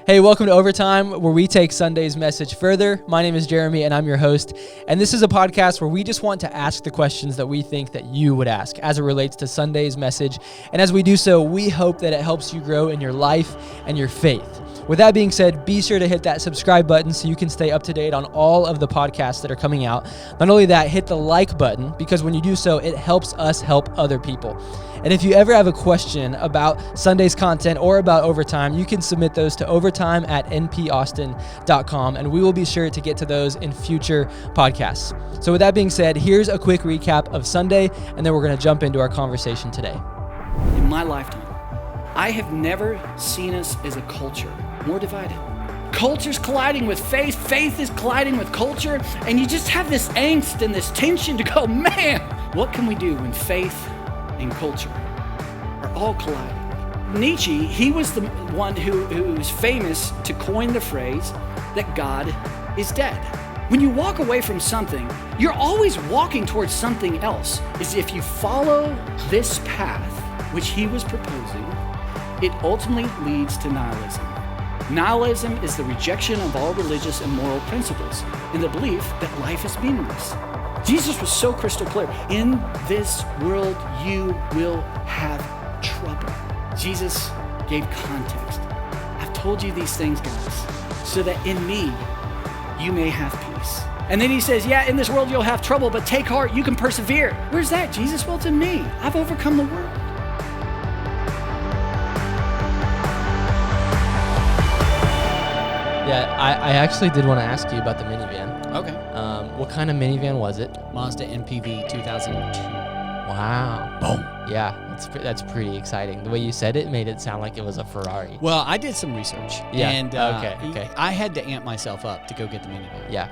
Hey, welcome to Overtime, where we take Sunday's message further. My name is Jeremy, and I'm your host. And this is a podcast where we just want to ask the questions that we think that you would ask as it relates to Sunday's message. And as we do so, we hope that it helps you grow in your life and your faith. With that being said, be sure to hit that subscribe button so you can stay up to date on all of the podcasts that are coming out. Not only that, hit the like button, because when you do so, it helps us help other people. And if you ever have a question about Sunday's content or about Overtime, you can submit those to overtime@npaustin.com, and we will be sure to get to those in future podcasts. So with that being said, here's a quick recap of Sunday, and then we're going to jump into our conversation today. In my lifetime, I have never seen us as a culture more divided. Culture's colliding with faith, faith is colliding with culture, and you just have this angst and this tension to go, man, what can we do when faith and culture are all colliding? Nietzsche, he was the one who was famous to coin the phrase that God is dead. When you walk away from something, you're always walking towards something else. Is if you follow this path, which he was proposing, it ultimately leads to nihilism. Nihilism is the rejection of all religious and moral principles and the belief that life is meaningless. Jesus was so crystal clear. In this world, you will have trouble. Jesus gave context. I've told you these things, guys, so that in me, you may have peace. And then he says, yeah, in this world, you'll have trouble, but take heart, you can persevere. Where's that, Jesus? Well, it's in me. I've overcome the world. Yeah, I actually did want to ask you about the minivan. Okay. What kind of minivan was it? Mazda MPV 2002. Wow. Boom. Yeah, that's pretty exciting. The way you said it made it sound like it was a Ferrari. Well, I did some research. Yeah. And Okay. I had to amp myself up to go get the minivan. Yeah.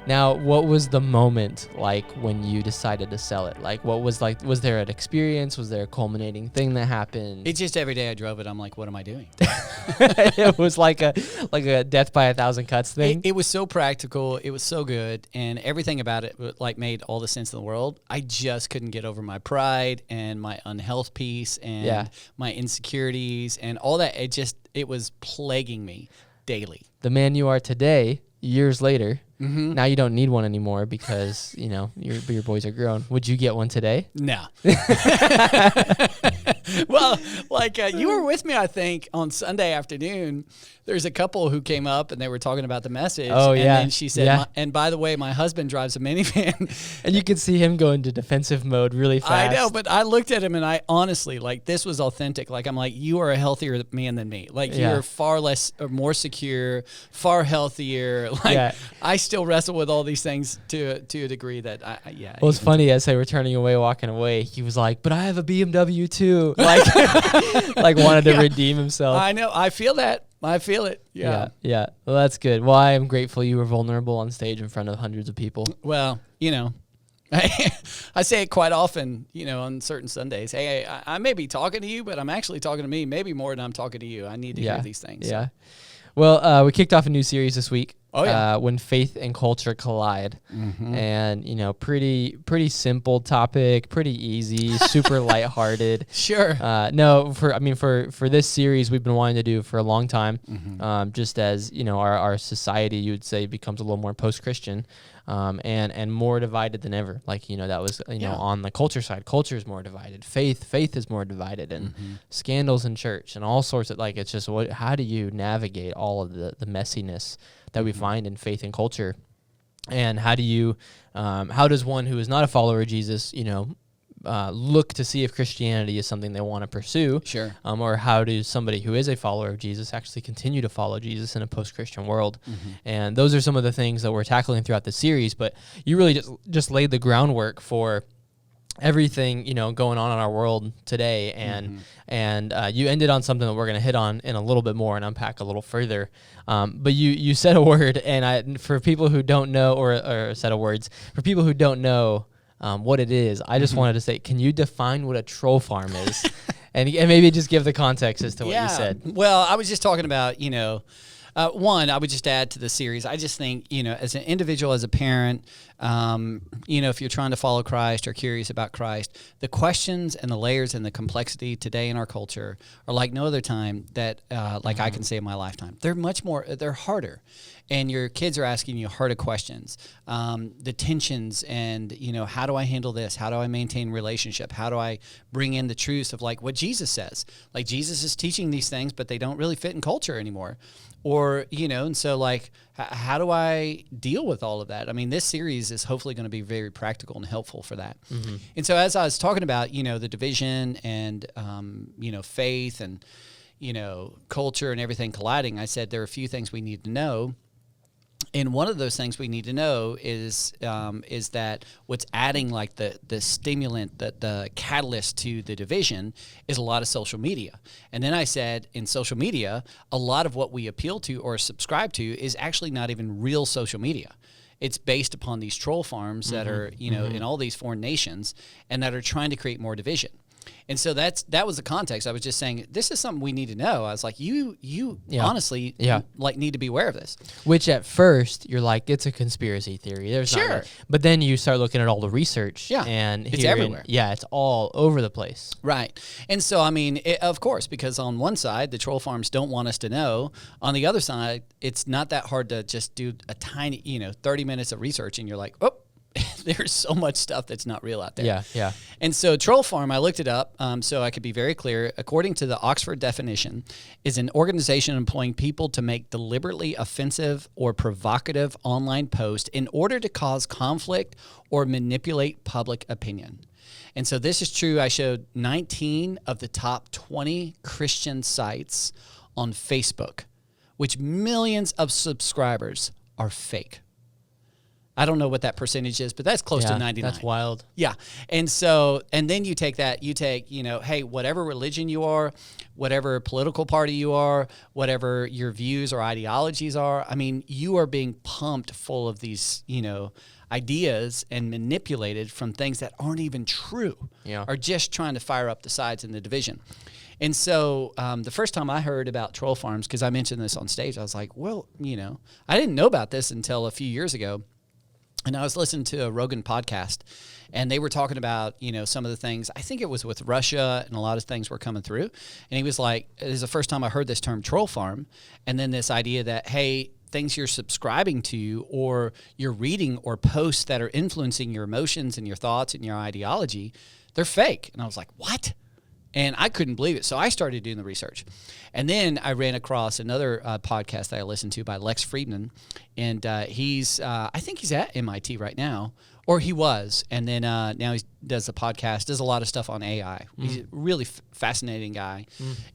Now, what was the moment like when you decided to sell it? Like, was there an experience? Was there a culminating thing that happened? It's just every day I drove it, I'm like, what am I doing? It was like a death by a thousand cuts thing. It was so practical. It was so good. And everything about it like made all the sense in the world. I just couldn't get over my pride and my unhealth piece and my insecurities and all that. It was plaguing me daily. The man you are today, years later, now you don't need one anymore because, your boys are grown. Would you get one today? No. Well, you were with me, I think, on Sunday afternoon. There's a couple who came up and they were talking about the message. Oh, and yeah. then she said, and by the way, my husband drives a minivan. And you could see him go into defensive mode really fast. I know, but I looked at him and I honestly, this was authentic. I'm like, you are a healthier man than me. You're far less or more secure, far healthier. I still wrestle with all these things to a degree that Well, it's funny, as they were turning away, walking away, he was like, but I have a BMW too. Wanted to redeem himself. I know. I feel that. I feel it. Yeah. Yeah. Well, that's good. Well, I am grateful you were vulnerable on stage in front of hundreds of people. Well, I say it quite often, on certain Sundays. Hey, I may be talking to you, but I'm actually talking to me, maybe more than I'm talking to you. I need to hear these things. Yeah. Well, we kicked off a new series this week. Oh, yeah. When faith and culture collide. Mm-hmm. And, pretty simple topic, pretty easy, super lighthearted. Sure. For this series we've been wanting to do for a long time, just as, our society, you would say, becomes a little more post-Christian. And more divided than ever. That was, on the culture side, culture is more divided. Faith is more divided, and scandals in church and all sorts of, it's just, how do you navigate all of the messiness that we find in faith and culture? And how do you, how does one who is not a follower of Jesus, look to see if Christianity is something they want to pursue? Sure. Or how does somebody who is a follower of Jesus actually continue to follow Jesus in a post-Christian world? And those are some of the things that we're tackling throughout the series, but you really just laid the groundwork for everything, going on in our world today. And you ended on something that we're going to hit on in a little bit more and unpack a little further. But you said a word, and for people who don't know, or a set of words, for people who don't know what it is, I just wanted to say, can you define what a troll farm is? and maybe just give the context as to what you said. Well, I was just talking about, One, I would just add to the series. I just think, as an individual, as a parent, if you're trying to follow Christ or curious about Christ, the questions and the layers and the complexity today in our culture are like no other time that, I can say in my lifetime. They're harder. And your kids are asking you harder questions. The tensions and, how do I handle this? How do I maintain relationship? How do I bring in the truths of what Jesus says? Like Jesus is teaching these things, but they don't really fit in culture anymore. Or, and so how do I deal with all of that? I mean, this series is hopefully going to be very practical and helpful for that. Mm-hmm. And so as I was talking about, the division and, faith and, culture and everything colliding, I said there are a few things we need to know. And one of those things we need to know is that what's adding the stimulant, the catalyst to the division is a lot of social media. And then I said in social media, a lot of what we appeal to or subscribe to is actually not even real social media. It's based upon these troll farms that are, in all these foreign nations and that are trying to create more division. And so that was the context. I was just saying, this is something we need to know. I was like, you honestly need to be aware of this. Which at first you're like, it's a conspiracy theory. There's not, but then you start looking at all the research. And it's everywhere. It's all over the place. Right. And so, I mean, of course, because on one side, the troll farms don't want us to know. On the other side, it's not that hard to just do a tiny, 30 minutes of research and you're like, oh, there's so much stuff that's not real out there. Yeah. And so troll farm, I looked it up so I could be very clear. According to the Oxford definition, is an organization employing people to make deliberately offensive or provocative online posts in order to cause conflict or manipulate public opinion. And so this is true. I showed 19 of the top 20 Christian sites on Facebook, which millions of subscribers are fake. I don't know what that percentage is, but that's close to 99. That's wild. Yeah. And then you take, hey, whatever religion you are, whatever political party you are, whatever your views or ideologies are, I mean, you are being pumped full of these, ideas and manipulated from things that aren't even true, are just trying to fire up the sides in the division. And so the first time I heard about troll farms, because I mentioned this on stage, I was like, well, I didn't know about this until a few years ago. And I was listening to a Rogan podcast, and they were talking about, some of the things. I think it was with Russia, and a lot of things were coming through. And he was like, "This is the first time I heard this term troll farm." And then this idea that, hey, things you're subscribing to or you're reading or posts that are influencing your emotions and your thoughts and your ideology, they're fake. And I was like, what? And I couldn't believe it. So I started doing the research. And then I ran across another podcast that I listened to by Lex Friedman. And I think he's at MIT right now, or he was. And then now he does the podcast, does a lot of stuff on AI. He's a really fascinating guy.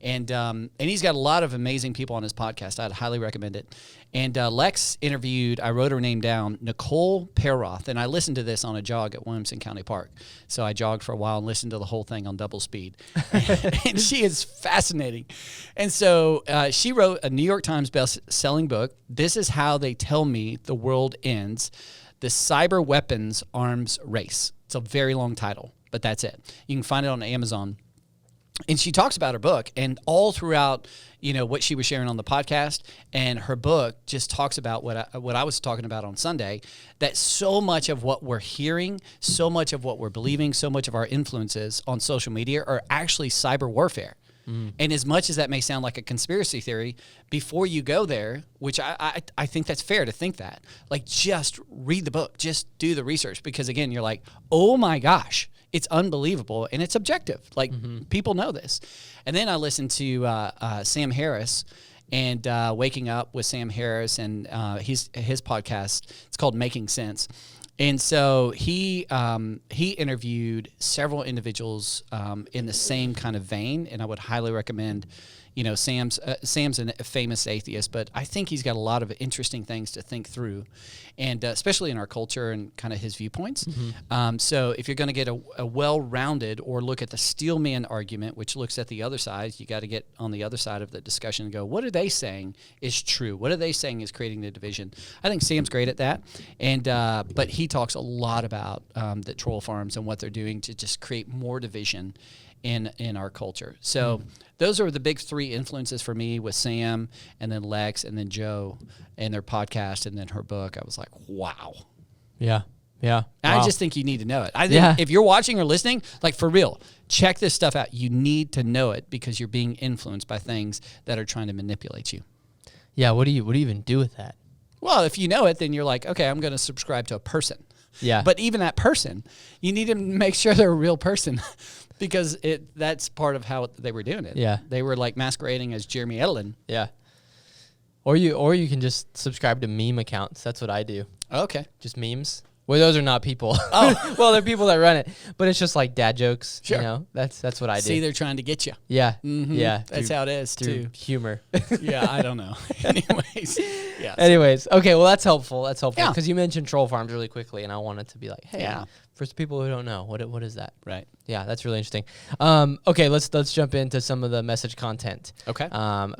And he's got a lot of amazing people on his podcast. I'd highly recommend it. And Lex interviewed, I wrote her name down, Nicole Perroth. And I listened to this on a jog at Williamson County Park. So I jogged for a while and listened to the whole thing on double speed. And she is fascinating. And so she wrote a New York Times best-selling book, This Is How They Tell Me the World Ends, The Cyber Weapons Arms Race. It's a very long title, but that's it. You can find it on Amazon. And she talks about her book, and all throughout, what she was sharing on the podcast, and her book just talks about what I was talking about on Sunday, that so much of what we're hearing, so much of what we're believing, so much of our influences on social media are actually cyber warfare. And as much as that may sound like a conspiracy theory, before you go there, which I think that's fair to think that, just read the book, just do the research, because again, you're like, oh my gosh, it's unbelievable, and it's objective. People know this. And then I listened to Sam Harris and Waking Up with Sam Harris, and his podcast. It's called Making Sense. And so he interviewed several individuals in the same kind of vein, and I would highly recommend. Sam's a famous atheist, but I think he's got a lot of interesting things to think through, and especially in our culture and kind of his viewpoints. So if you're going to get a well-rounded or look at the steelman argument, which looks at the other side, you got to get on the other side of the discussion and go, what are they saying is true? What are they saying is creating the division? I think Sam's great at that, and but he talks a lot about the troll farms and what they're doing to just create more division. in our culture. So those are the big three influences for me, with Sam and then Lex and then Joe and their podcast and then her book. I was like, wow. Yeah. Yeah. And Wow. I just think you need to know it. I think if you're watching or listening, like for real, check this stuff out. You need to know it because you're being influenced by things that are trying to manipulate you. Yeah. What do you even do with that? Well, if you know it, then you're like, okay, I'm going to subscribe to a person. Yeah. But even that person, you need to make sure they're a real person because that's part of how they were doing it. Yeah. They were like masquerading as Jeremy Edelin. Yeah. Or you can just subscribe to meme accounts. That's what I do. Okay. Just memes. Well, those are not people. Oh, well, they're people that run it, but it's just like dad jokes. Sure. You know, that's what I do. See, they're trying to get you. Yeah. Mm-hmm. Yeah. That's how it is through too. humor. Yeah, I don't know. Anyways. Yeah. Anyways, okay, well that's helpful. That's helpful Yeah. because you mentioned troll farms really quickly, and I wanted to be like, hey, Yeah. for people who don't know, what is that? Right. Yeah, that's really interesting. Okay, let's jump into some of the message content. Okay.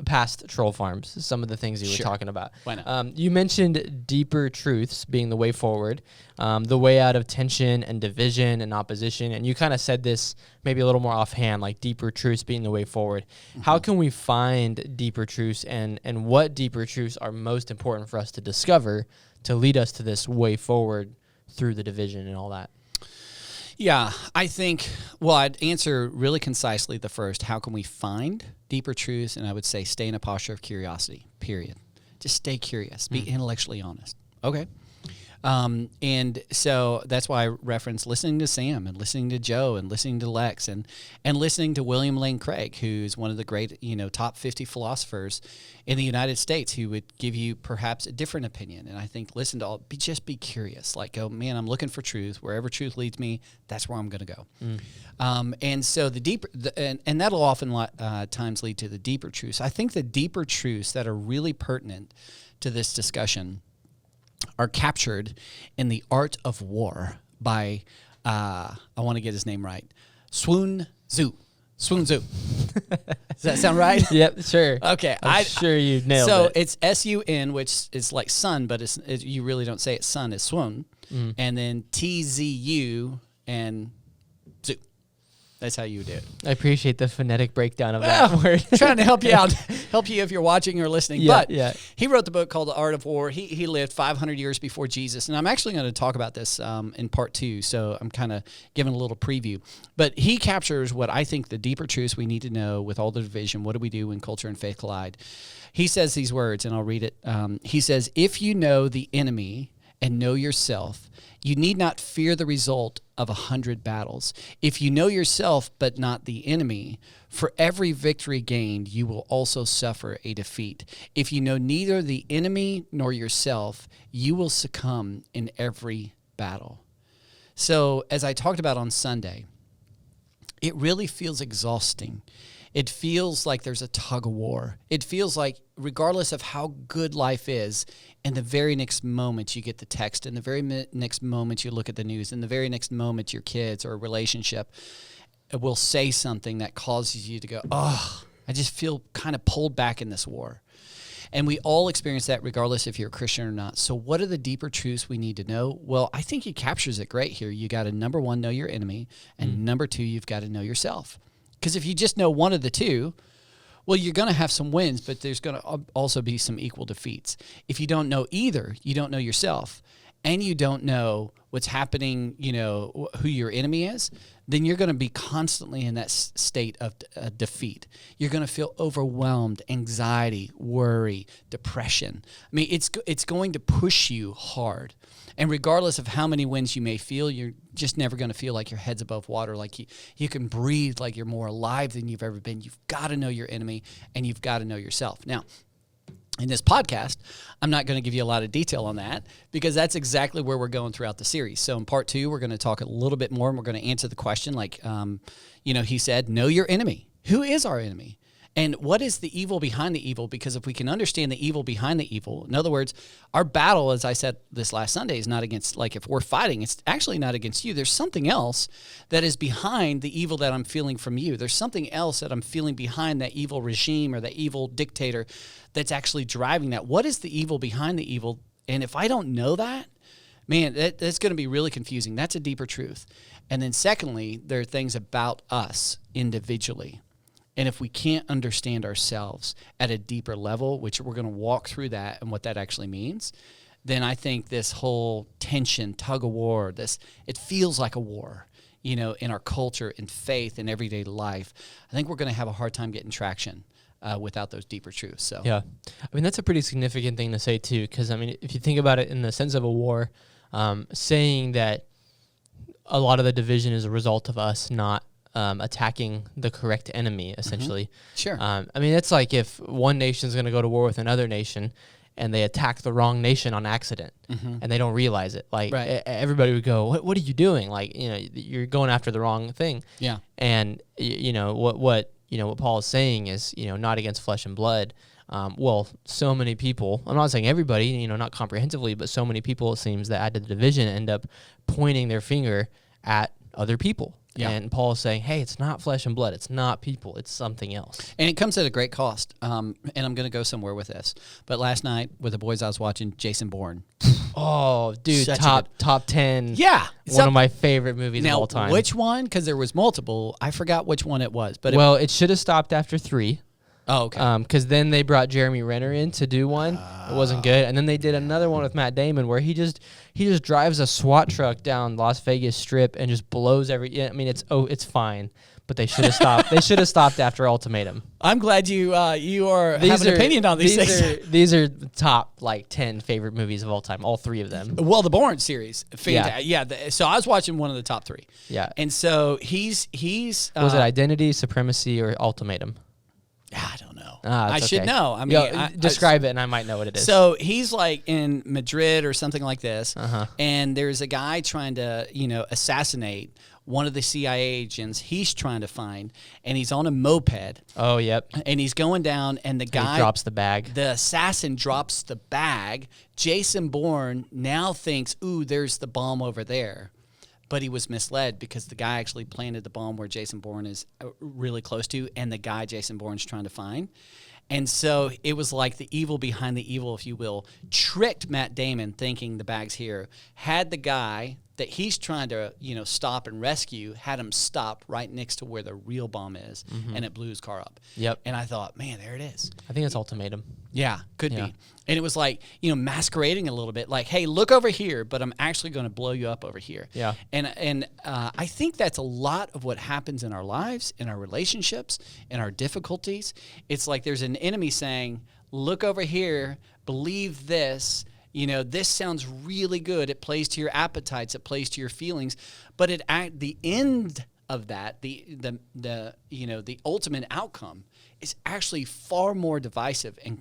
Past troll farms, some of the things you were Sure. talking about. Why not? You mentioned deeper truths being the way forward, the way out of tension and division and opposition, and you kind of said this maybe a little more offhand, like deeper truths being the way forward. Mm-hmm. How can we find deeper truths, and what deeper truths are most important for us to discover to lead us to this way forward through the division and all that? Yeah, I think, well, I'd answer really concisely the first, how can we find deeper truths? And I would say stay in a posture of curiosity, period. Just stay curious, be intellectually honest. Okay. And so that's why I reference listening to Sam and listening to Joe and listening to Lex and listening to William Lane Craig, who's one of the great, top 50 philosophers in the United States, who would give you perhaps a different opinion. And I think listen to all, just be curious, like go, man, I'm looking for truth. Wherever truth leads me, that's where I'm going to go. And so the deeper, and that'll often times lead to the deeper truths. I think the deeper truths that are really pertinent to this discussion are captured in The Art of War by, I want to get his name right, Sun Tzu. Sun Tzu. Does that sound right? Yep, sure. Okay. I'm sure you nailed it. So it's S-U-N, which is like sun, but you really don't say it's sun, it's Swun. And then T-Z-U and Tzu. That's how you do it. I appreciate the phonetic breakdown of that word. Trying to help you out, help you if you're watching or listening. Yeah, But yeah. he wrote the book called The Art of War. He lived 500 years before Jesus. And I'm actually going to talk about this in part 2. So I'm kind of giving a little preview. But he captures what I think the deeper truths we need to know with all the division. What do we do when culture and faith collide? He says these words, and I'll read it. He says, if you know the enemy and know yourself, you need not fear the result of 100 battles. If you know yourself but not the enemy, for every victory gained, you will also suffer a defeat. If you know neither the enemy nor yourself, you will succumb in every battle. So, as I talked about on Sunday, it really feels exhausting. It feels like there's a tug of war. It feels like regardless of how good life is, in the very next moment you get the text, in the very next moment you look at the news, in the very next moment your kids or a relationship will say something that causes you to go, oh, I just feel kind of pulled back in this war. And we all experience that regardless if you're a Christian or not. So what are the deeper truths we need to know? Well, I think he captures it great here. You got to, number one, know your enemy. And number two, you've got to know yourself. Because if you just know one of the two, well, you're going to have some wins, but there's going to also be some equal defeats. If you don't know either, you don't know yourself, and you don't know what's happening, who your enemy is, then you're going to be constantly in that state of defeat. You're going to feel overwhelmed, anxiety, worry, depression. I mean, it's going to push you hard. And regardless of how many wins you may feel, you're just never going to feel like your head's above water, like you can breathe like you're more alive than you've ever been. You've got to know your enemy, and you've got to know yourself. Now, in this podcast, I'm not going to give you a lot of detail on that because that's exactly where we're going throughout the series. So in part 2, we're going to talk a little bit more, and we're going to answer the question like, he said, know your enemy. Who is our enemy? And what is the evil behind the evil? Because if we can understand the evil behind the evil, in other words, our battle, as I said this last Sunday, is not against, like if we're fighting, it's actually not against you. There's something else that is behind the evil that I'm feeling from you. There's something else that I'm feeling behind that evil regime or that evil dictator that's actually driving that. What is the evil behind the evil? And if I don't know that, man, that's going to be really confusing. That's a deeper truth. And then secondly, there are things about us individually. And if we can't understand ourselves at a deeper level, which we're going to walk through that and what that actually means, then I think this whole tension, tug of war, it feels like a war, in our culture, in faith, in everyday life. I think we're going to have a hard time getting traction without those deeper truths. So yeah, I mean, that's a pretty significant thing to say too, because I mean, if you think about it in the sense of a war, saying that a lot of the division is a result of us not attacking the correct enemy, essentially. Mm-hmm. Sure. I mean, it's like if one nation is going to go to war with another nation and they attack the wrong nation on accident and they don't realize it. Like, everybody would go, what are you doing? Like, you're going after the wrong thing. Yeah. And, what Paul is saying is, not against flesh and blood. Well, so many people, I'm not saying everybody, not comprehensively, but so many people, it seems, that add to the division end up pointing their finger at other people. Yeah. And Paul is saying, hey, it's not flesh and blood. It's not people. It's something else. And it comes at a great cost. And I'm going to go somewhere with this. But last night with the boys, I was watching Jason Bourne. Oh, dude, top 10. Yeah. One of my favorite movies of all time. Which one? Because there was multiple. I forgot which one it was. But it should have stopped after 3. Oh, okay. Because then they brought Jeremy Renner in to do one. It wasn't good. And then they did another one with Matt Damon where he just drives a SWAT truck down Las Vegas Strip and just blows I mean, it's fine. But they should have stopped. They should have stopped after Ultimatum. I'm glad you have an opinion on these things. These are top 10 favorite movies of all time. All 3 of them. Well, the Bourne series, fantastic. Yeah. So I was watching one of the top 3. Yeah. And so he's was it Identity, Supremacy, or Ultimatum? I don't know. I should know. I mean, describe it, and I might know what it is. So he's like in Madrid or something like this, and there's a guy trying to, assassinate one of the CIA agents. He's trying to find, and he's on a moped. Oh, yep. And he's going down, and the guy drops the bag. The assassin drops the bag. Jason Bourne now thinks, "Ooh, there's the bomb over there." But he was misled because the guy actually planted the bomb where Jason Bourne is really close to, and the guy Jason Bourne's trying to find. And so it was like the evil behind the evil, if you will, tricked Matt Damon thinking the bag's here, had the guy that he's trying to, stop and rescue, had him stop right next to where the real bomb is, and it blew his car up. Yep. And I thought, man, there it is. I think it's Ultimatum. Yeah, could be. And it was like, masquerading a little bit, like, hey, look over here, but I'm actually going to blow you up over here. Yeah. And I think that's a lot of what happens in our lives, in our relationships, in our difficulties. It's like there's an enemy saying, look over here, believe this. This sounds really good. It plays to your appetites. It plays to your feelings. But at the end of that, the ultimate outcome is actually far more divisive and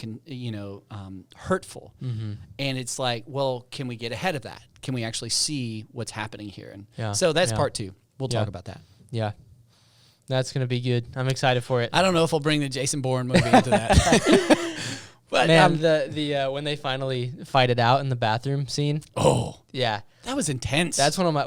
hurtful. Mm-hmm. And it's like, well, can we get ahead of that? Can we actually see what's happening here? And so that's part 2. We'll talk about that. Yeah. That's going to be good. I'm excited for it. I don't know if I'll bring the Jason Bourne movie into that. But man, the when they finally fight it out in the bathroom scene. Oh, yeah, that was intense. That's one of my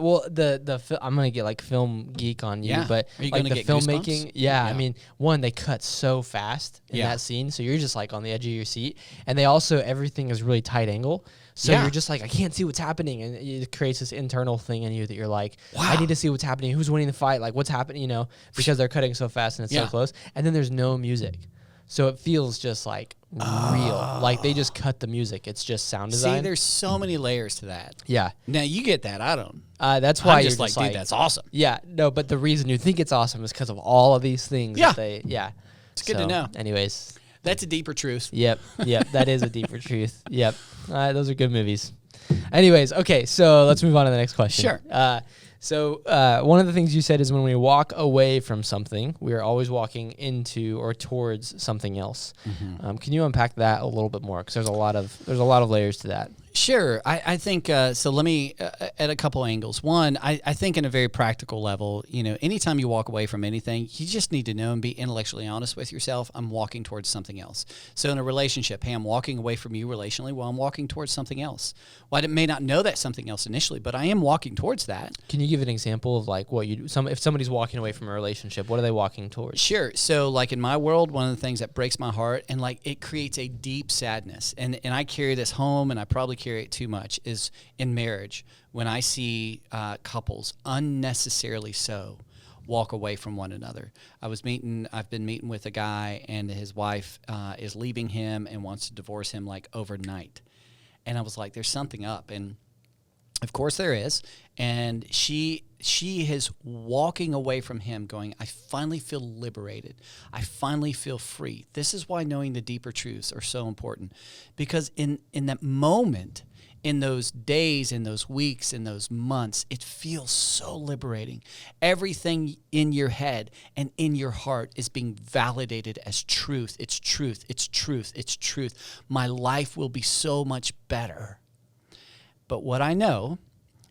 I'm gonna get film geek on you, but are you gonna the get filmmaking. Goosebumps? Yeah, I mean, one, they cut so fast in that scene, so you're just on the edge of your seat, and they also everything is really tight angle. So you're just I can't see what's happening, and it creates this internal thing in you that you're like, wow. I need to see what's happening. Who's winning the fight? Like, what's happening? Because they're cutting so fast and it's so close, and then there's no music. So it feels just real. Like they just cut the music. It's just sound design. See, there's so many layers to that. Yeah. Now you get that. I don't. That's why I'm you're just like, dude, that's awesome. Yeah. No, but the reason you think it's awesome is because of all of these things. Yeah. It's good to know. Anyways. That's a deeper truth. Yep. That is a deeper truth. Yep. Those are good movies. Anyways, okay, so let's move on to the next question. Sure. So one of the things you said is when we walk away from something, we are always walking into or towards something else. Mm-hmm. Can you unpack that a little bit more? Because there's a lot of layers to that. Sure. I think, so let me, at a couple angles. One, I think in a very practical level, anytime you walk away from anything, you just need to know and be intellectually honest with yourself. I'm walking towards something else. So in a relationship, hey, I'm walking away from you relationally. Well, I'm walking towards something else. Well, I may not know that's something else initially, but I am walking towards that. Can you give an example of what you do? If somebody's walking away from a relationship, what are they walking towards? Sure. So in my world, one of the things that breaks my heart and it creates a deep sadness. And I carry this home, and I probably carry carry it too much is in marriage when I see couples unnecessarily so walk away from one another. I've been meeting with a guy, and his wife is leaving him and wants to divorce him like overnight. And I was like, there's something up. And of course there is. And she is walking away from him going, I finally feel liberated. I finally feel free. This is why knowing the deeper truths are so important. Because in that moment, in those days, in those weeks, in those months, it feels so liberating. Everything in your head and in your heart is being validated as truth. It's truth. It's truth. It's truth. My life will be so much better. But what I know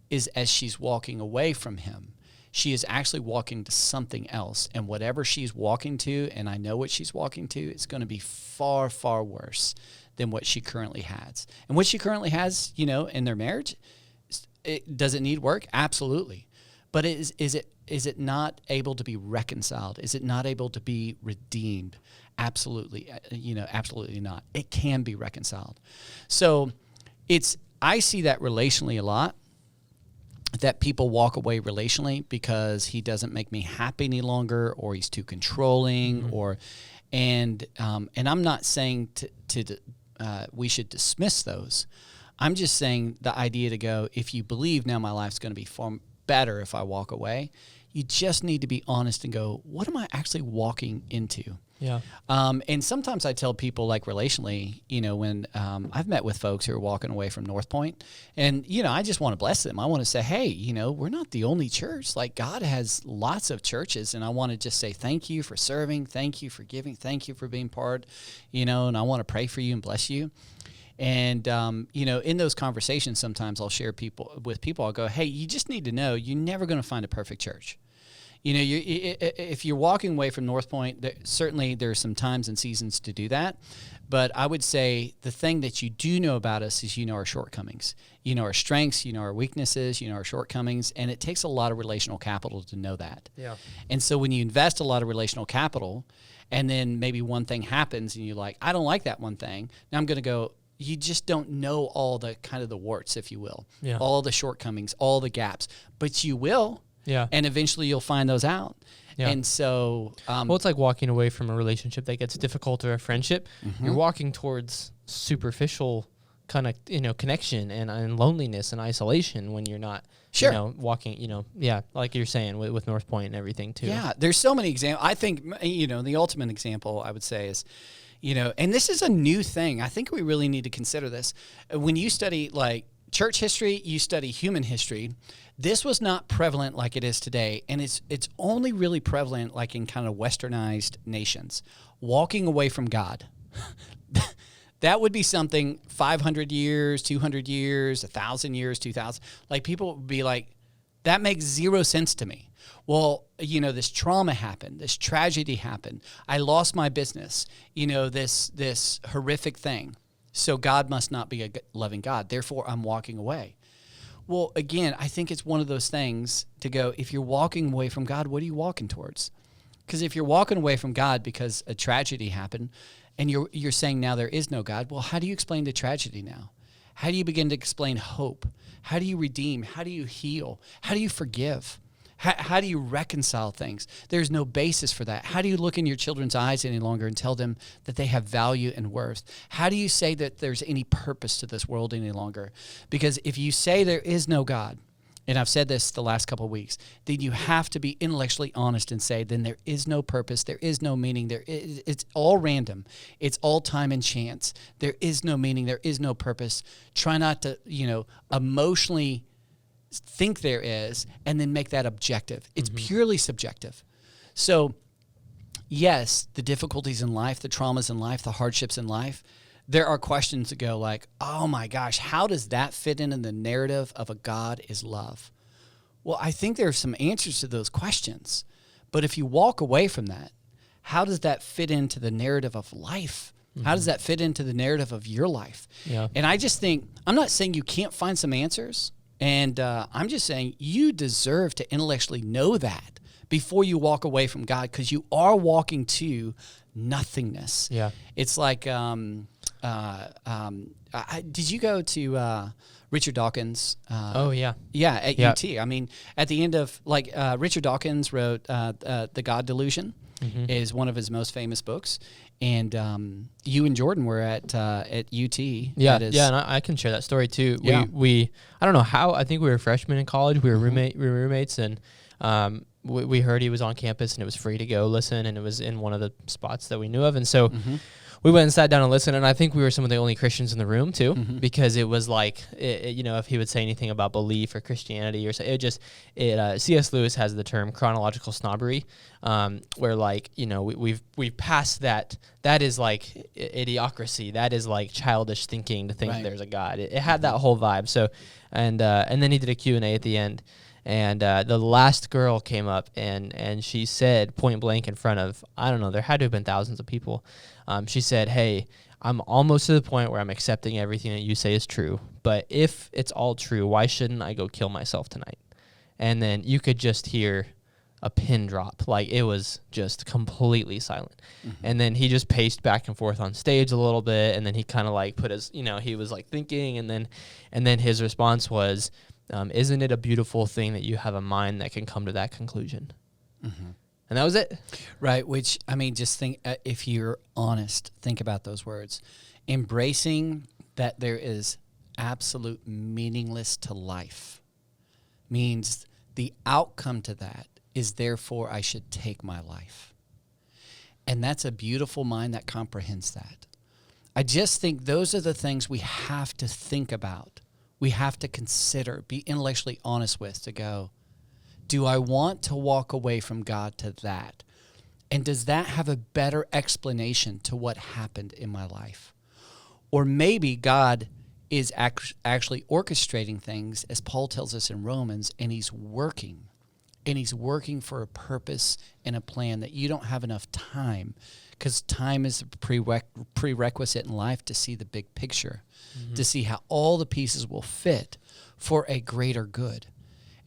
is as she's walking away from him, she is actually walking to something else. And whatever she's walking to, and I know what she's walking to, it's going to be far, far worse than what she currently has. And what she currently has, in their marriage, does it need work? Absolutely. But is it not able to be reconciled? Is it not able to be redeemed? Absolutely. Absolutely not. It can be reconciled. So I see that relationally a lot, that people walk away relationally because he doesn't make me happy any longer, or he's too controlling, and I'm not saying we should dismiss those. I'm just saying the idea to go, if you believe now my life's going to be far better if I walk away, you just need to be honest and go, what am I actually walking into? Yeah. And sometimes I tell people, like relationally, when I've met with folks who are walking away from Northpoint, and, I just want to bless them. I want to say, hey, we're not the only church. Like, God has lots of churches, and I want to just say thank you for serving, thank you for giving, thank you for being part, and I want to pray for you and bless you. And, in those conversations, sometimes I'll share with people, I'll go, hey, you just need to know you're never going to find a perfect church. If you're walking away from Northpoint, certainly there are some times and seasons to do that. But I would say the thing that you do know about us is our shortcomings. Our strengths, our weaknesses, our shortcomings. And it takes a lot of relational capital to know that. Yeah. And so when you invest a lot of relational capital, and then maybe one thing happens and you're like, I don't like that one thing. Now I'm going to go, you just don't know all the kind of the warts, if you will, all the shortcomings, all the gaps, but you will. Yeah. And eventually you'll find those out. Yeah. And so... it's like walking away from a relationship that gets difficult, or a friendship. Mm-hmm. You're walking towards superficial kind of, connection and loneliness and isolation when you're not, walking, like you're saying with Northpoint and everything too. Yeah, there's so many examples. I think, the ultimate example I would say is, and this is a new thing. I think we really need to consider this. When you study like church history, you study human history. This was not prevalent like it is today, and it's only really prevalent like in kind of westernized nations. Walking away from God. That would be something 500 years, 200 years, 1,000 years, 2,000. Like, people would be like, that makes zero sense to me. Well, this trauma happened, this tragedy happened. I lost my business, this horrific thing. So God must not be a loving God. Therefore, I'm walking away. Well, again, I think it's one of those things to go, if you're walking away from God, what are you walking towards? Because if you're walking away from God because a tragedy happened, and you're saying now there is no God, well, how do you explain the tragedy now? How do you begin to explain hope? How do you redeem? How do you heal? How do you forgive? How do you reconcile things? There's no basis for that. How do you look in your children's eyes any longer and tell them that they have value and worth? How do you say that there's any purpose to this world any longer? Because if you say there is no God, and I've said this the last couple of weeks, then you have to be intellectually honest and say, then there is no purpose, there is no meaning, it's all random, it's all time and chance. There is no meaning, there is no purpose. Try not to, emotionally think there is, and then make that objective. It's purely subjective. So, yes, the difficulties in life, the traumas in life, the hardships in life, there are questions that go like, oh my gosh, how does that fit in the narrative of a God is love? Well, I think there are some answers to those questions. But if you walk away from that, how does that fit into the narrative of life? How does that fit into the narrative of your life? Yeah. And I just think, I'm not saying you can't find some answers. And I'm just saying you deserve to intellectually know that before you walk away from God, because you are walking to nothingness. Yeah. It's like, did you go to Richard Dawkins? Oh yeah, at UT. I mean, at the end of Richard Dawkins wrote The God Delusion, is one of his most famous books, and you and Jordan were at UT. Yeah, and I can share that story too. Yeah. We I don't know how. I think we were freshmen in college. We were roommates, and we heard he was on campus, and it was free to go listen, and it was in one of the spots that we knew of, and so. We went and sat down and listened, and I think we were some of the only Christians in the room too, because it was like, if he would say anything about belief or Christianity or so, C.S. Lewis has the term chronological snobbery, where we've passed that. That is like idiocracy. That is like childish thinking to think there's a God. It had that whole vibe. So, and then he did a Q&A at the end. And the last girl came up and she said point blank in front of, I don't know, there had to have been thousands of people. She said, "Hey, I'm almost to the point where I'm accepting everything that you say is true. But if it's all true, why shouldn't I go kill myself tonight?" And then you could just hear a pin drop. Like, it was just completely silent. And then he just paced back and forth on stage a little bit. And then he kind of like put his, he was like thinking. And then his response was, "Isn't it a beautiful thing that you have a mind that can come to that conclusion?" And that was it. Right, which, I mean, just think, if you're honest, think about those words. Embracing that there is absolute meaningless to life means the outcome to that is, therefore, I should take my life. And that's a beautiful mind that comprehends that. I just think those are the things we have to think about. We have to consider, be intellectually honest with, to go, do I want to walk away from God to that? And does that have a better explanation to what happened in my life? Or maybe God is actually orchestrating things, as Paul tells us in Romans, and he's working. And he's working for a purpose and a plan that you don't have enough time, because time is a prerequisite in life to see the big picture, to see how all the pieces will fit for a greater good.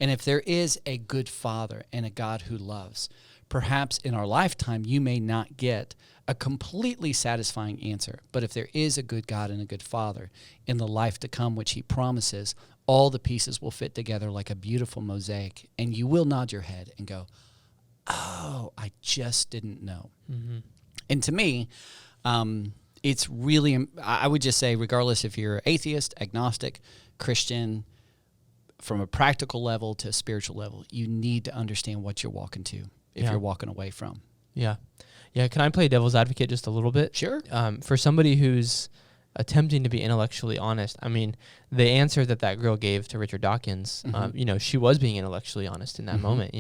And if there is a good Father and a God who loves, perhaps in our lifetime you may not get a completely satisfying answer. But if there is a good God and a good Father in the life to come, which he promises, all the pieces will fit together like a beautiful mosaic. And you will nod your head and go, "Oh, I just didn't know." And to me, it's really, I would just say, regardless if you're atheist, agnostic, Christian, from a practical level to a spiritual level, you need to understand what you're walking to if you're walking away from. Yeah. Can I play devil's advocate just a little bit? Sure. For somebody who's attempting to be intellectually honest, I mean, the answer that girl gave to Richard Dawkins, she was being intellectually honest in that moment.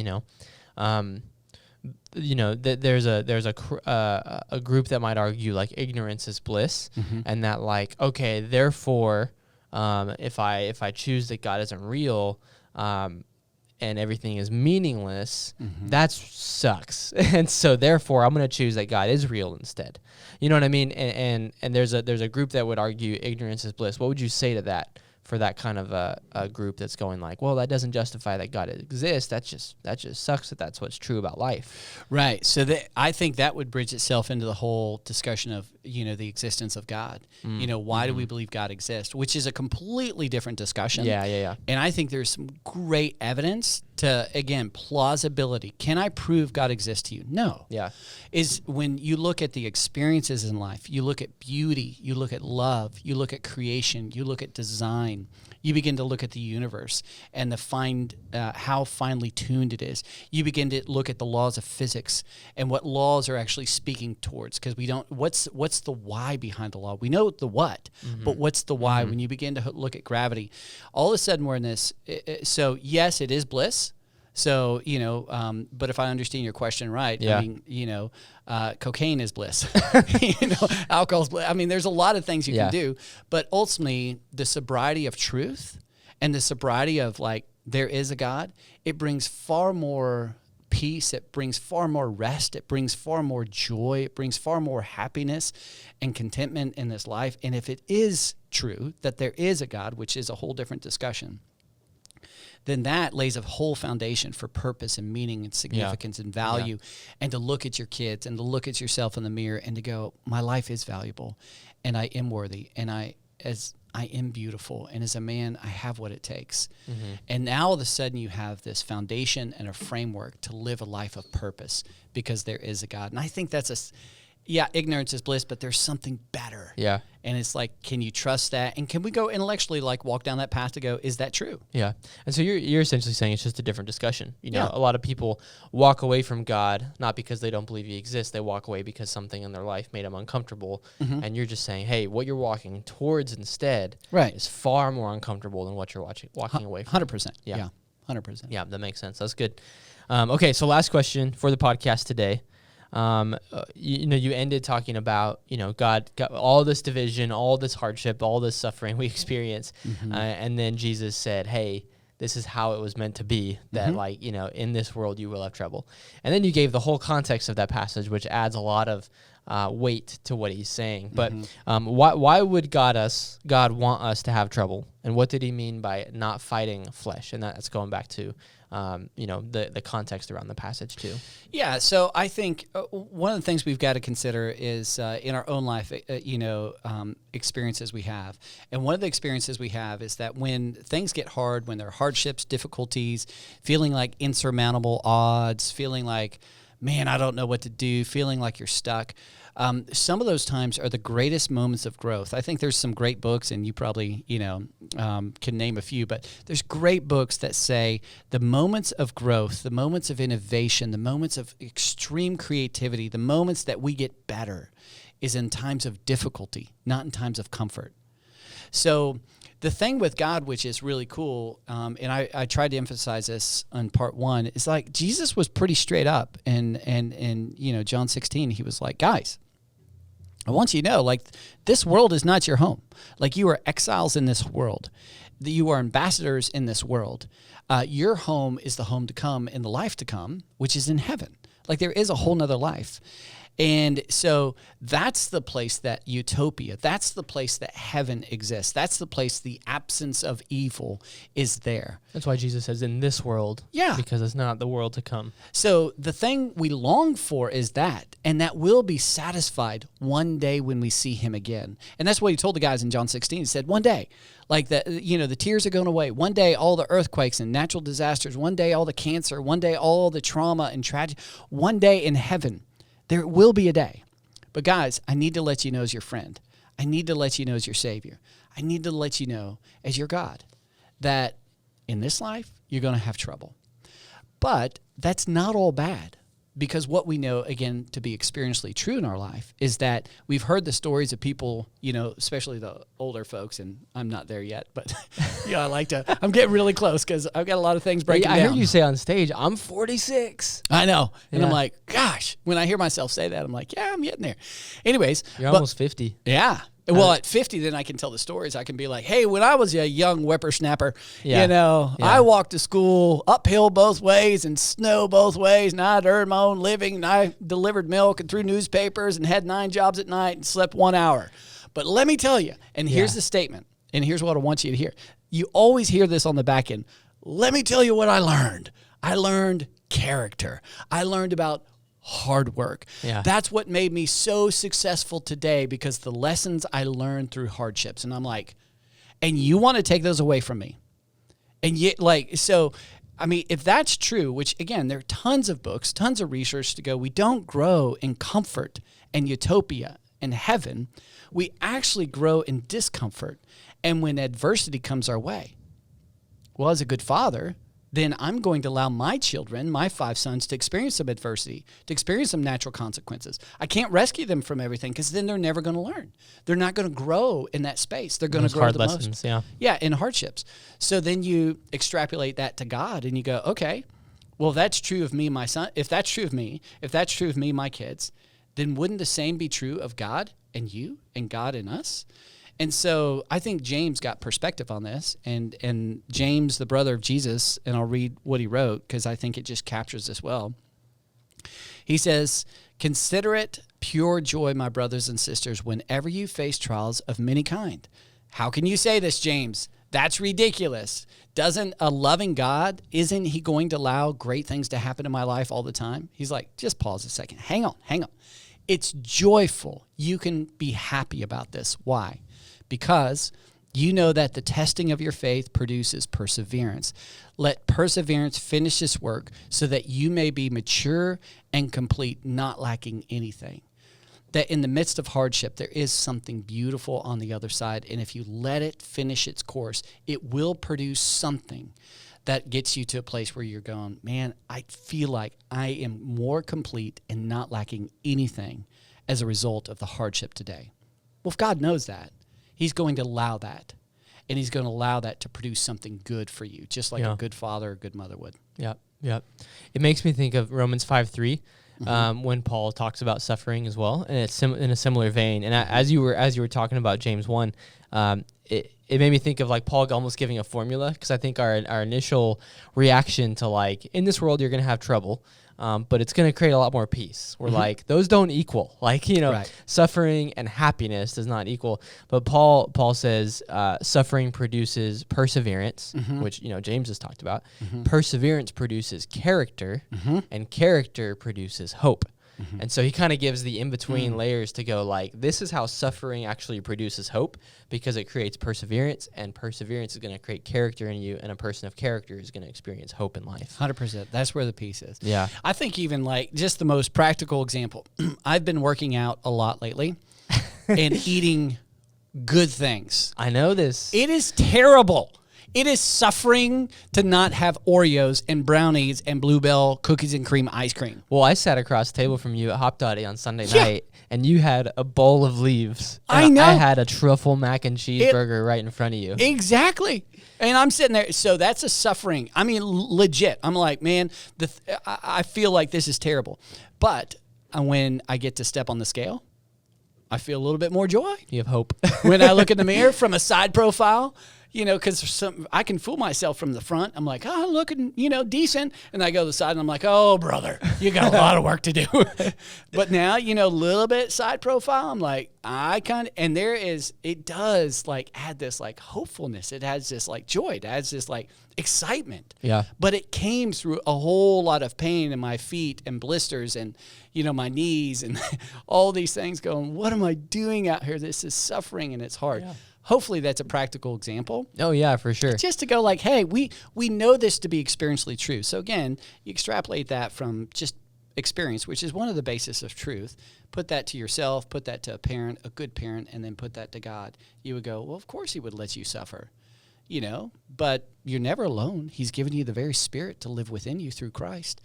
There's a group that might argue like ignorance is bliss, and that like, okay, therefore, if I choose that God isn't real, and everything is meaningless, that sucks. And so therefore I'm going to choose that God is real instead. You know what I mean? And there's a group that would argue ignorance is bliss. What would you say to that, for that kind of a group that's going like, well, that doesn't justify that God exists. That just sucks that that's what's true about life. Right. So I think that would bridge itself into the whole discussion of, the existence of God. Why do we believe God exists? Which is a completely different discussion. Yeah. And I think there's some great evidence to, again, plausibility. Can I prove God exists to you? No. Yeah. Is when you look at the experiences in life, you look at beauty, you look at love, you look at creation, you look at design, you begin to look at the universe and how finely tuned it is. You begin to look at the laws of physics and what laws are actually speaking towards, because we don't, what's the why behind the law? We know the what, but what's the why? When you begin to look at gravity, all of a sudden we're in this. So yes, it is bliss. So, but if I understand your question right, I mean, cocaine is bliss, alcohol's bliss. I mean, there's a lot of things you can do, but ultimately the sobriety of truth and the sobriety of like, there is a God, it brings far more peace. It brings far more rest. It brings far more joy. It brings far more happiness and contentment in this life. And if it is true that there is a God, which is a whole different discussion, then that lays a whole foundation for purpose and meaning and significance and value, and to look at your kids and to look at yourself in the mirror and to go, my life is valuable. and I am worthy, and I am beautiful, and as a man, I have what it takes. And now all of a sudden you have this foundation and a framework to live a life of purpose because there is a God. And I think that's ignorance is bliss, but there's something better. Yeah. And it's like, can you trust that? And can we go intellectually, like, walk down that path to go, is that true? Yeah. And so you're essentially saying it's just a different discussion. You know, Yeah. a lot of people walk away from God, not because they don't believe he exists. They walk away because something in their life made them uncomfortable. And you're just saying, hey, what you're walking towards instead Right. is far more uncomfortable than what you're walking away from. 100%. Yeah. 100%. Yeah, that makes sense. That's good. Okay, so last question for the podcast today. You ended talking about, God got all this division, all this hardship, all this suffering we experience. And then Jesus said, hey, this is how it was meant to be, that in this world you will have trouble. And then you gave the whole context of that passage, which adds a lot of weight to what he's saying. But why would God want us to have trouble? And what did he mean by not fighting flesh? And that's going back to the context around the passage too. Yeah, so I think one of the things we've got to consider is in our own life, experiences we have. And one of the experiences we have is that when things get hard, when there are hardships, difficulties, feeling like insurmountable odds, feeling like, man, I don't know what to do, feeling like you're stuck. Some of those times are the greatest moments of growth. I think there's some great books, and you probably, can name a few, but there's great books that say the moments of growth, the moments of innovation, the moments of extreme creativity, the moments that we get better is in times of difficulty, not in times of comfort. So the thing with God, which is really cool, and I tried to emphasize this on part one, is like Jesus was pretty straight up. And John 16, he was like, guys, I want you to know, like, this world is not your home. Like, you are exiles in this world. You are ambassadors in this world. Your home is the home to come in the life to come, which is in heaven. Like, there is a whole nother life. And so that's the place that utopia, that's the place that heaven exists. That's the place the absence of evil is there. That's why Jesus says in this world. Yeah. Because it's not the world to come. So the thing we long for is that, and that will be satisfied one day when we see him again. And that's what he told the guys in John 16. He said, one day, like the tears are going away. One day, all the earthquakes and natural disasters. One day, all the cancer. One day, all the trauma and tragedy. One day in heaven, there will be a day. But guys, I need to let you know as your friend. I need to let you know as your Savior. I need to let you know as your God that in this life, you're going to have trouble. But that's not all bad, because what we know, again, to be experientially true in our life is that we've heard the stories of people, especially the older folks, and I'm not there yet, but I'm getting really close because I've got a lot of things breaking down. I heard you say on stage, I'm 46. I know. And Yeah. I'm like, gosh, when I hear myself say that, I'm like, yeah, I'm getting there. Anyways. You're almost 50. Yeah. Well, at 50, then I can tell the stories. I can be like, hey, when I was a young whippersnapper, I walked to school uphill both ways and snow both ways, and I'd earned my own living, and I delivered milk and threw newspapers and had 9 jobs at night and slept 1 hour. But let me tell you, and here's the statement, and here's what I want you to hear. You always hear this on the back end. Let me tell you what I learned. I learned character. I learned about hard work. Yeah. That's what made me so successful today, because the lessons I learned through hardships. And I'm like, and you want to take those away from me? And yet, if that's true, which again, there are tons of books, tons of research to go, we don't grow in comfort and utopia and heaven. We actually grow in discomfort. And when adversity comes our way, well, as a good father, then I'm going to allow my children, my 5 sons, to experience some adversity, to experience some natural consequences. I can't rescue them from everything, because then they're never going to learn. They're not going to grow in that space. They're going to grow hard the lessons, most. yeah. Yeah, in hardships. So then you extrapolate that to God, and you go, okay, well, that's true of me, my son. If that's true of me, my kids, then wouldn't the same be true of God and you and God and us? And so I think James got perspective on this, and James, the brother of Jesus, and I'll read what he wrote because I think it just captures this well. He says, "Consider it pure joy, my brothers and sisters, whenever you face trials of many kind." How can you say this, James? That's ridiculous. Doesn't a loving God, isn't he going to allow great things to happen in my life all the time? He's like, just pause a second. Hang on. It's joyful. You can be happy about this. Why? Because you know that the testing of your faith produces perseverance. Let perseverance finish this work so that you may be mature and complete, not lacking anything. That in the midst of hardship, there is something beautiful on the other side. And if you let it finish its course, it will produce something that gets you to a place where you're going, man, I feel like I am more complete and not lacking anything as a result of the hardship today. Well, if God knows that, he's going to allow that. And he's going to allow that to produce something good for you, just like a good father or good mother would. Yep. It makes me think of Romans 5:3. When Paul talks about suffering as well, and it's in a similar vein. And as you were talking about James 1, it made me think of like Paul almost giving a formula, because I think our initial reaction to like, in this world you're going to have trouble, but it's going to create a lot more peace. We're like, those don't equal. Like, suffering and happiness does not equal. But Paul says suffering produces perseverance, which, James has talked about. Perseverance produces character, and character produces hope. And so he kind of gives the in-between layers to go like, this is how suffering actually produces hope, because it creates perseverance, and perseverance is going to create character in you, and a person of character is going to experience hope in life. 100%. That's where the peace is. Yeah. I think even like just the most practical example, I've been working out a lot lately and eating good things. I know this. It is terrible. It is suffering to not have Oreos and brownies and Bluebell cookies and cream ice cream. Well, I sat across the table from you at Hop Dotty on Sunday night, and you had a bowl of leaves. I know. I had a truffle mac and cheeseburger right in front of you. Exactly. And I'm sitting there. So that's a suffering. I mean, legit. I'm like, man, I feel like this is terrible. But when I get to step on the scale, I feel a little bit more joy. You have hope. When I look in the mirror from a side profile, because I can fool myself from the front. I'm like, oh, looking, decent. And I go to the side and I'm like, oh, brother, you got a lot of work to do. But now, a little bit side profile, I'm like, and it does like add this like hopefulness. It adds this like joy. It adds this like excitement. Yeah. But it came through a whole lot of pain in my feet and blisters and, my knees and all these things going, what am I doing out here? This is suffering and it's hard. Yeah. Hopefully that's a practical example. Oh, yeah, for sure. Just to go like, hey, we know this to be experientially true. So again, you extrapolate that from just experience, which is one of the basis of truth. Put that to yourself, put that to a parent, a good parent, and then put that to God. You would go, well, of course he would let you suffer, but you're never alone. He's given you the very Spirit to live within you through Christ.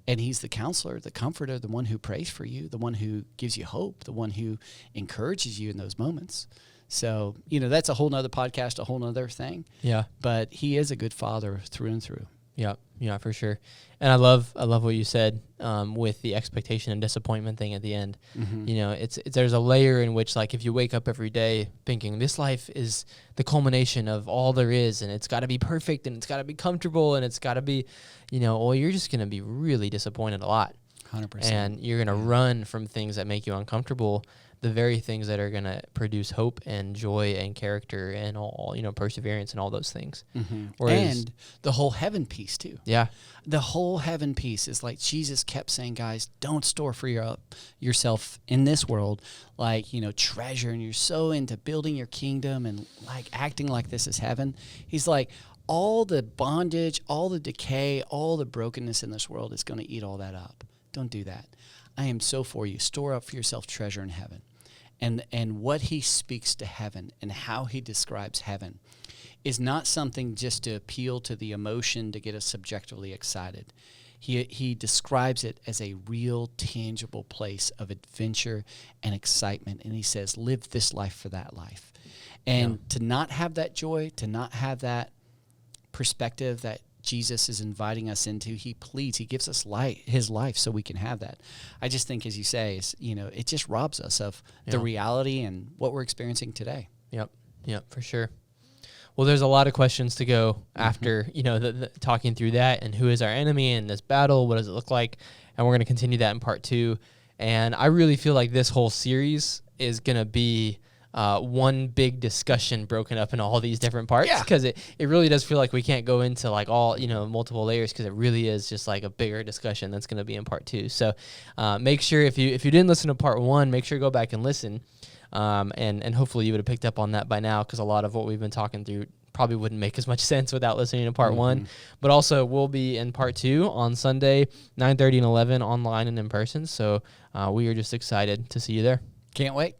And he's the counselor, the comforter, the one who prays for you, the one who gives you hope, the one who encourages you in those moments. So, that's a whole nother podcast, a whole nother thing. Yeah. But he is a good father through and through. Yeah, for sure. And I love what you said with the expectation and disappointment thing at the end. It's there's a layer in which, like, if you wake up every day thinking this life is the culmination of all there is, and it's got to be perfect, and it's got to be comfortable, and it's got to be, you're just going to be really disappointed a lot. 100%. And you're going to run from things that make you uncomfortable, the very things that are going to produce hope and joy and character and all, perseverance and all those things. And the whole heaven piece too. Yeah. The whole heaven piece is like Jesus kept saying, guys, don't store for yourself in this world, like, treasure. And you're so into building your kingdom and like acting like this is heaven. He's like, all the bondage, all the decay, all the brokenness in this world is going to eat all that up. Don't do that. I am so for you. Store up for yourself treasure in heaven. And what he speaks to heaven and how he describes heaven is not something just to appeal to the emotion to get us subjectively excited. He describes it as a real, tangible place of adventure and excitement. And he says, live this life for that life. And to not have that joy, to not have that perspective that Jesus is inviting us into, he gives us his life so we can have that. I just think, as you say, it just robs us of the reality and what we're experiencing today. Yep, for sure. Well, there's a lot of questions to go after, the talking through that, and who is our enemy in this battle, what does it look like, and we're going to continue that in part 2. And I really feel like this whole series is going to be one big discussion broken up in all these different parts, Yeah. because it really does feel like we can't go into like all, multiple layers, because it really is just like a bigger discussion that's going to be in part 2. So make sure if you didn't listen to part 1, make sure to go back and listen. And hopefully you would have picked up on that by now, because a lot of what we've been talking through probably wouldn't make as much sense without listening to part 1. But also we'll be in part 2 on Sunday, 9:30 and 11 online and in person. So we are just excited to see you there. Can't wait.